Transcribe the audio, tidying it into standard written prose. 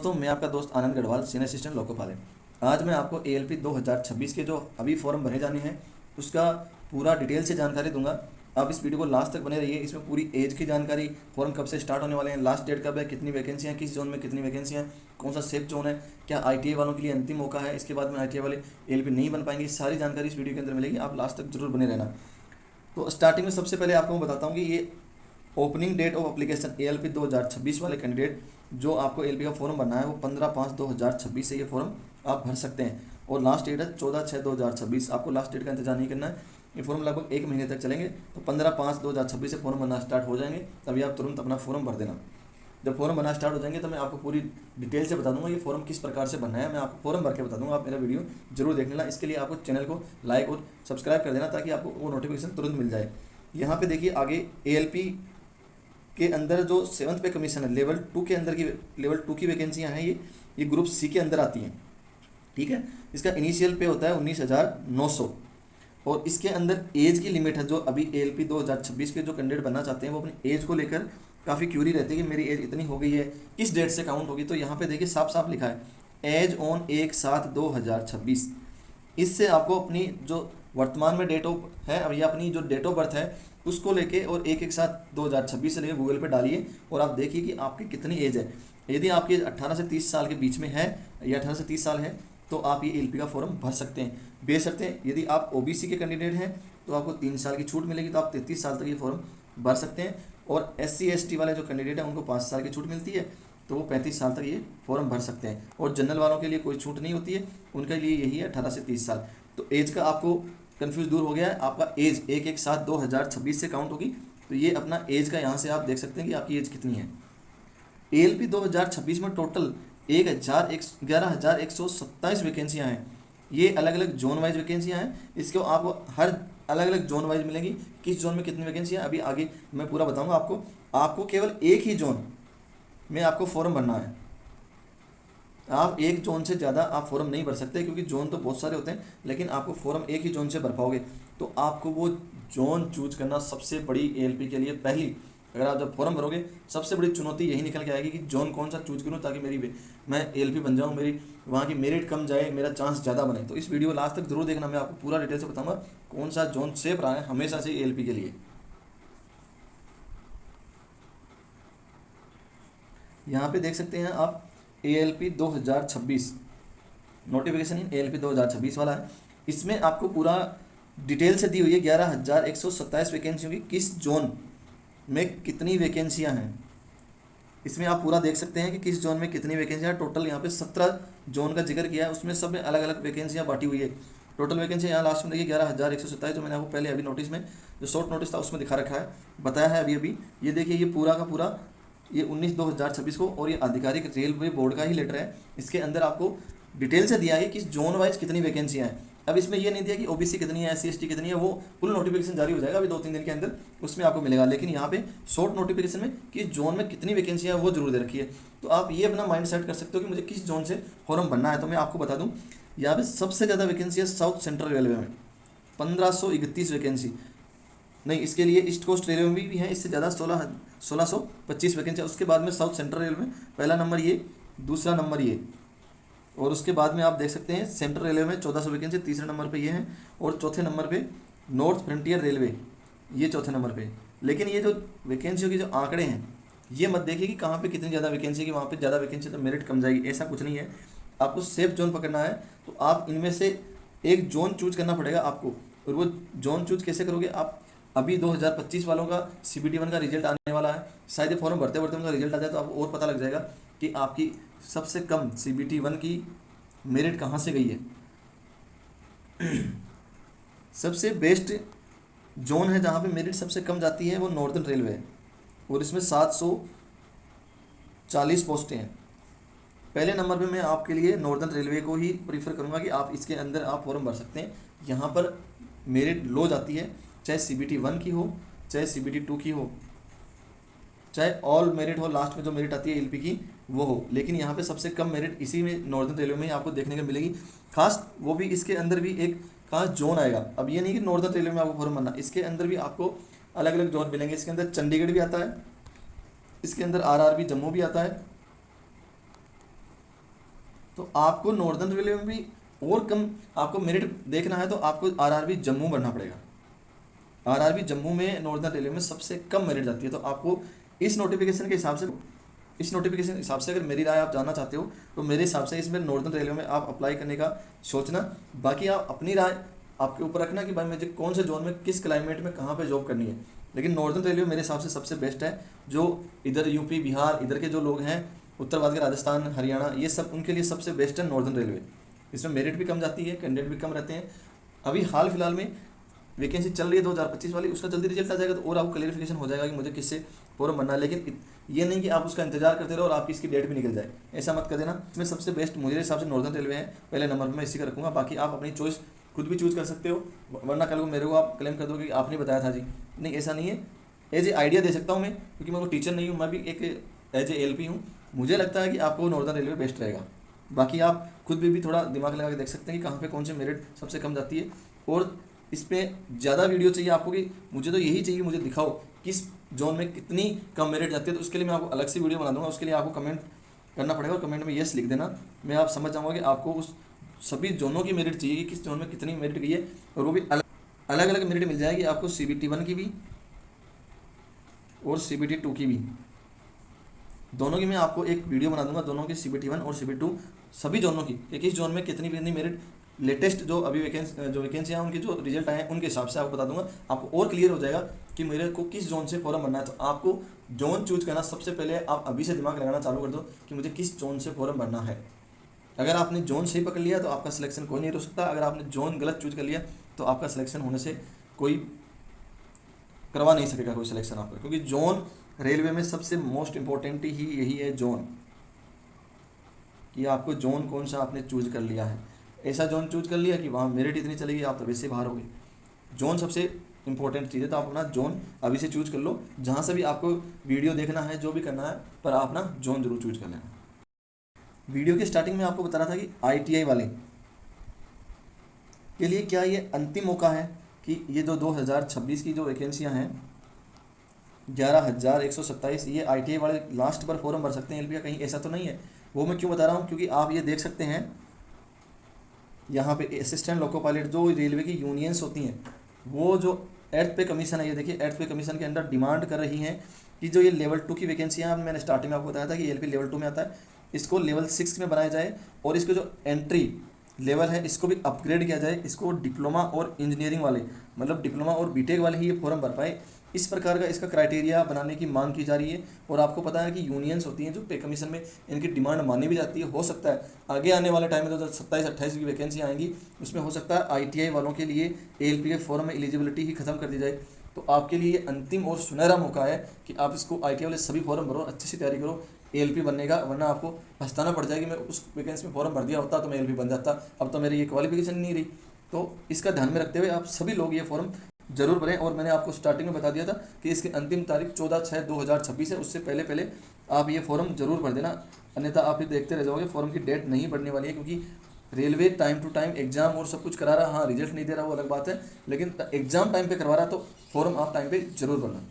दोस्तों, मैं आपका दोस्त Anand Garhwal, senior assistant loco pilot. आज मैं आपको ALP 2026 के जो अभी फॉर्म भरे जाने हैं उसका पूरा डिटेल से जानकारी दूंगा। आप इस वीडियो को लास्ट तक बने रहिए। इसमें पूरी एज की जानकारी, फॉर्म कब से स्टार्ट होने वाले हैं, लास्ट डेट कब है, कितनी वैकेंसियाँ हैं, किस जोन में कितनी वैकेंसियाँ हैं, कौन सा सेफ जोन है, क्या ITA वालों के लिए अंतिम मौका है, इसके बाद में ITA वाले ALP नहीं बन पाएंगे, सारी जानकारी इस वीडियो के अंदर मिलेगी। आप लास्ट तक जरूर बने रहना। तो स्टार्टिंग में सबसे पहले आपको मैं बताता हूँ कि ये opening date of application ALP 2026 वाले कैंडिडेट जो आपको ALP का फॉर्म भरना है वो 15/5/2026 से ये फॉर्म आप भर सकते हैं। और लास्ट डेट है 14/6/2026। आपको लास्ट डेट का इंतजार नहीं करना है। ये फॉर्म लगभग 1 महीने तक चलेंगे। तो 15/5/2026 से फॉर्म भरना स्टार्ट हो जाएंगे। तभी आप तुरंत अपना फॉर्म भर देना। जब फॉर्म भरना स्टार्ट हो जाएंगे तो मैं आपको पूरी डिटेल से बता दूंगा ये फॉर्म किस प्रकार से भरना है। मैं आपको फॉर्म भर के बता दूंगा। आप मेरा वीडियो जरूर देख लेना। इसके लिए आपको चैनल को लाइक और सब्सक्राइब कर देना ताकि आपको वो नोटिफिकेशन तुरंत मिल जाए। यहाँ पे देखिए आगे ALP के अंदर जो 7th पे कमीशन है, लेवल 2 के अंदर की लेवल 2 की वैकेंसियाँ हैं। ये ग्रुप C के अंदर आती हैं। ठीक है। इसका इनिशियल पे होता है 19,900। और इसके अंदर एज की लिमिट है। जो अभी ALP 2026 के जो कैंडिडेट बनना चाहते हैं वो अपनी एज को लेकर काफ़ी क्यूरी रहती है कि मेरी एज इतनी हो गई है, किस डेट से काउंट होगी। तो यहाँ पे देखिए साफ साफ लिखा है एज ऑन 1/7/2026। इससे आपको अपनी जो वर्तमान में डेट ऑफ है अब या अपनी जो डेट ऑफ बर्थ है उसको लेके और 1/1/7/2026 से लेके गूगल पे डालिए और आप देखिए कि आपकी कितनी एज है। यदि आपकी 18 से 30 साल के बीच में है या 18 से 30 साल है तो आप ये ALP का फॉर्म भर सकते हैं। बेशर्ते यदि आप OBC के कैंडिडेट हैं तो आपको 3 साल की छूट मिलेगी। तो आप 33 साल तक ये फॉर्म भर सकते हैं। और SC ST वाले जो कैंडिडेट हैं उनको 5 साल की छूट मिलती है तो वो 35 साल तक ये फॉर्म भर सकते हैं। और जनरल वालों के लिए कोई छूट नहीं होती है, उनके लिए यही है 18 से 30 साल। तो एज का आपको कन्फ्यूज दूर हो गया है। आपका एज 1/1/7/2026 से काउंट होगी। तो ये अपना एज का यहाँ से आप देख सकते हैं कि आपकी एज कितनी है। ALP 2026 में टोटल 11,127 वैकेंसियाँ हैं। ये अलग अलग जोन वाइज वैकेंसियाँ हैं। इसको आपको हर अलग अलग जोन वाइज मिलेंगी। किस जोन में कितनी वैकेंसी है अभी आगे मैं पूरा बताऊंगा आपको। आपको केवल एक ही जोन में आपको फॉर्म भरना है। आप एक जोन से ज़्यादा आप फॉर्म नहीं भर सकते क्योंकि जोन तो बहुत सारे होते हैं, लेकिन आपको फॉर्म एक ही जोन से भर पाओगे। तो आपको वो जोन चूज करना सबसे बड़ी ALP के लिए पहली, अगर आप जब फॉर्म भरोगे सबसे बड़ी चुनौती यही निकल के आएगी कि जोन कौन सा चूज करूँ ताकि मैं ALP बन जाऊँ, मेरी वहाँ की मेरिट कम जाए, मेरा चांस ज़्यादा बने। तो इस वीडियो को लास्ट तक जरूर देखना। मैं आपको पूरा डिटेल से बताऊँगा कौन सा जोन सेफ रहा है हमेशा से ALP के लिए। यहाँ पे देख सकते हैं आप ALP 2026 नोटिफिकेशन इन ALP 2026 वाला है। इसमें आपको पूरा डिटेल से दी हुई है 11,127 वैकेंसियों की किस जोन में कितनी वैकेंसियां हैं। इसमें आप पूरा देख सकते हैं कि किस जोन में कितनी वैकेंसियां हैं। टोटल यहाँ पे 17 जोन का जिक्र किया है, उसमें सब में अलग अलग वैकेंसियां बांटी हुई है। टोटल वैकेंसी यहाँ लास्ट में देखिए 11,127 जो मैंने आपको पहले अभी नोटिस में जो शॉर्ट नोटिस था उसमें दिखा रखा है, बताया है अभी। ये देखिए ये पूरा का पूरा ये 19/2/2026 को, और ये आधिकारिक रेलवे बोर्ड का ही लेटर है। इसके अंदर आपको डिटेल से दिया है कि जोन वाइज कितनी वैकेंसियाँ हैं। अब इसमें ये नहीं दिया कि OBC कितनी है, SC ST कितनी है। वो फुल नोटिफिकेशन जारी हो जाएगा अभी 2-3 दिन के अंदर, उसमें आपको मिलेगा। लेकिन यहाँ पे शॉर्ट नोटिफिकेशन में कि जोन में कितनी वैकेंसियाँ है वो जरूर दे रखी है। तो आप ये अपना माइंड सेट कर सकते हो कि मुझे किस जोन से फॉर्म भरना है। तो मैं आपको बता दूँ यहाँ पे सबसे ज़्यादा वैकेंसी है साउथ सेंट्रल रेलवे में, 1531 वैकेंसी। नहीं, इसके लिए ईस्ट कोस्ट रेलवे में भी है इससे ज़्यादा, 1625 वैकेंसी। उसके बाद में साउथ सेंट्रल रेलवे में पहला नंबर ये, दूसरा नंबर ये, और उसके बाद में आप देख सकते हैं सेंट्रल रेलवे में 1400 वैकेंसी, तीसरे नंबर पे ये है। और चौथे नंबर पे नॉर्थ फ्रंटियर रेलवे, ये चौथे नंबर पे। लेकिन ये जो वैकेंसियों के जो आंकड़े हैं ये मत देखिए कि कहाँ पे कितनी ज़्यादा वैकेंसी, कि वहाँ पे ज़्यादा वैकेंसी तो मेरिट कम जाएगी, ऐसा कुछ नहीं है। आपको सेफ जोन पकड़ना है तो आप इनमें से एक जोन चूज करना पड़ेगा आपको। और वो जोन चूज कैसे करोगे आप, अभी 2025 वालों का CBT 1 का रिजल्ट आने वाला है। शायद ये फॉर्म भरते भरते उनका रिजल्ट आ जाए तो आपको और पता लग जाएगा कि आपकी सबसे कम CBT 1 की मेरिट कहाँ से गई है। सबसे बेस्ट जोन है जहाँ पे मेरिट सबसे कम जाती है वो नॉर्दर्न रेलवे है, और इसमें 740 पोस्टें हैं। पहले नंबर पे मैं आपके लिए नॉर्दर्न रेलवे को ही प्रीफर करूँगा कि आप इसके अंदर आप फॉर्म भर सकते हैं। यहाँ पर मेरिट लो जाती है, चाहे CBT 1 की हो, चाहे CBT 2 की हो, चाहे ऑल मेरिट हो, लास्ट में जो मेरिट आती है ALP की वो हो। लेकिन यहाँ पे सबसे कम मेरिट इसी में नॉर्दर्न रेलवे में ही आपको देखने को मिलेगी। खास वो भी इसके अंदर भी एक खास जोन आएगा। अब ये नहीं कि नॉर्दर्न रेलवे में आपको फॉर्म भरना, इसके अंदर भी आपको अलग अलग जोन मिलेंगे। इसके अंदर चंडीगढ़ भी आता है, इसके अंदर RRB जम्मू भी आता है, तो आपको नॉर्दर्न रेलवे में भी और कम आपको मेरिट देखना है तो आपको आरआरबी जम्मू बढ़ना पड़ेगा। आरआरबी जम्मू में नॉर्दर्न रेलवे में सबसे कम मेरिट जाती है। तो आपको इस नोटिफिकेशन के हिसाब से अगर मेरी राय आप जानना चाहते हो तो मेरे हिसाब से इसमें नॉर्दर्न रेलवे में आप अप्लाई करने का सोचना। बाकी आप अपनी राय आपके ऊपर रखना कि भाई मुझे कौन से जोन में किस क्लाइमेट में कहाँ पे जॉब करनी है। लेकिन नॉर्दर्न रेलवे मेरे हिसाब से सबसे बेस्ट है। जो इधर यूपी बिहार इधर के जो लोग हैं, उत्तर भारत के राजस्थान हरियाणा, ये सब उनके लिए सबसे बेस्ट है नॉर्दर्न रेलवे। इसमें मेरिट भी कम जाती है, कैंडिडेट भी कम रहते हैं। अभी हाल फिलहाल में वैकेंसी चल रही है 2025 वाली, उसका जल्दी रिजल्ट आ जाएगा तो और आपको क्लियरिफिकेशन हो जाएगा कि मुझे किससे फॉर्म भरना है। लेकिन ये नहीं कि आप उसका इंतजार करते रहो और आपकी इसकी डेट भी निकल जाए, ऐसा मत कर देना। इसमें सबसे बेस्ट मुझे हिसाब से नॉर्दर्न रेलवे है, पहले नंबर पर मैं इसी का रखूँगा। बाकी आप अपनी चॉइस खुद भी चूज़ कर सकते हो, वरना कल को मेरे को आप क्लेम कर दो कि आपने बताया था जी। नहीं, ऐसा नहीं है, एज ए आइडिया दे सकता हूँ मैं, क्योंकि मैं वो टीचर नहीं हूँ, मैं भी एक एज ए एलपी हूँ। मुझे लगता है कि आपको नॉर्दर्न रेलवे बेस्ट रहेगा। बाकी आप खुद भी थोड़ा दिमाग लगा के देख सकते हैं कि कहाँ पे कौन से मेरिट सबसे कम जाती है। और इस पर ज़्यादा वीडियो चाहिए आपको कि मुझे तो यही चाहिए, मुझे दिखाओ किस जोन में कितनी कम मेरिट जाती है, तो उसके लिए मैं आपको अलग से वीडियो बना दूंगा। उसके लिए आपको कमेंट करना पड़ेगा और कमेंट में यस लिख देना। मैं आप समझ जाऊँगा कि आपको उस सभी जोनों की मेरिट चाहिए कि किस जोन में कितनी मेरिट गई है, और वो भी अलग अलग मेरिट मिल जाएगी आपको, CBT 1 की भी और CBT 2 की भी। दोनों की मैं आपको एक वीडियो बना दूंगा, दोनों की CBT 1 और CBT 2 सभी जोनों की, कि किस जोन में कितनी कितनी मेरिट लेटेस्ट जो अभी वैकेंसी हैं उनके जो रिजल्ट आए हैं उनके हिसाब से आपको बता दूंगा। आपको और क्लियर हो जाएगा कि मेरे को किस जोन से फॉर्म भरना है। तो आपको जोन चूज करना सबसे पहले आप अभी से दिमाग लगाना चालू कर दो कि मुझे किस जोन से फॉर्म भरना है। अगर आपने जोन सही पकड़ लिया तो आपका सिलेक्शन कोई नहीं रोक सकता। अगर आपने जोन गलत चूज कर लिया तो आपका सिलेक्शन होने से कोई करवा नहीं सकेगा कोई सिलेक्शन आपका, क्योंकि जोन रेलवे में सबसे मोस्ट इम्पोर्टेंट ही यही है जोन, कि आपको जोन कौन सा आपने चूज कर लिया है। ऐसा जोन चूज कर लिया कि वहाँ मेरिट इतनी चलेगी आप तो वैसे बाहर हो गए। जोन सबसे इंपॉर्टेंट चीज़ है, तो आप अपना जोन अभी से चूज कर लो। जहाँ से भी आपको वीडियो देखना है, जो भी करना है, पर आप अपना जोन जरूर चूज कर लेना। वीडियो के स्टार्टिंग में आपको बता रहा था कि ITI वाले के लिए क्या ये अंतिम मौका है कि ये जो 2026 की जो वैकेंसियाँ हैं 11,127, ये ITI वाले लास्ट पर फॉर्म भर सकते हैं LP का, कहीं ऐसा तो नहीं है। वो मैं क्यों बता रहा हूँ, क्योंकि आप ये देख सकते हैं यहाँ पे असिस्टेंट लोको पायलट जो रेलवे की यूनियंस होती हैं, वो जो एर्थ पे कमीशन है, ये देखिए एर्थ पे कमीशन के अंडर डिमांड कर रही हैं कि जो ये लेवल 2 की वैकेंसियाँ, मैंने स्टार्टिंग में आपको बताया था कि LP लेवल 2 में आता है, इसको लेवल 6 में बनाया जाए और इसको जो एंट्री लेवल है इसको भी अपग्रेड किया जाए। इसको डिप्लोमा और इंजीनियरिंग वाले, मतलब डिप्लोमा और बीटेक वाले ही ये फॉर्म भर पाए, इस प्रकार का इसका क्राइटेरिया बनाने की मांग की जा रही है। और आपको पता है कि यूनियंस होती हैं जो पे कमीशन में इनकी डिमांड मानी भी जाती है। हो सकता है आगे आने वाले टाइम में 2027-28 की वैकेंसी आएंगी, उसमें हो सकता है ITI वालों के लिए ALP के फॉर्म में एलिजिबिलिटी ही खत्म कर दी जाए। तो आपके लिए ये अंतिम और सुनहरा मौका है कि आप इसको ITI वाले सभी फॉर्म भरो, अच्छी सी तैयारी करो ALP बनने का, वरना आपको पछताना पड़ जाएगी। मैं उस वैकेंसी में फॉर्म भर दिया होता तो मैं ALP बन जाता, अब तो मेरी ये क्वालिफिकेशन नहीं रही। तो इसका ध्यान में रखते हुए आप सभी लोग ये फॉर्म जरूर भरें। और मैंने आपको स्टार्टिंग में बता दिया था कि इसकी अंतिम तारीख 14/6/2026 है, उससे पहले पहले आप ये फॉर्म जरूर भर देना, अन्यथा आप ये देखते रह जाओगे फॉर्म की डेट नहीं बढ़ने वाली है। क्योंकि railway time to time exam और सब कुछ करा रहा, हाँ रिजल्ट नहीं दे रहा वो अलग बात है, लेकिन एग्जाम टाइम पे करवा रहा, तो फॉर्म आप टाइम पे जरूर भरना।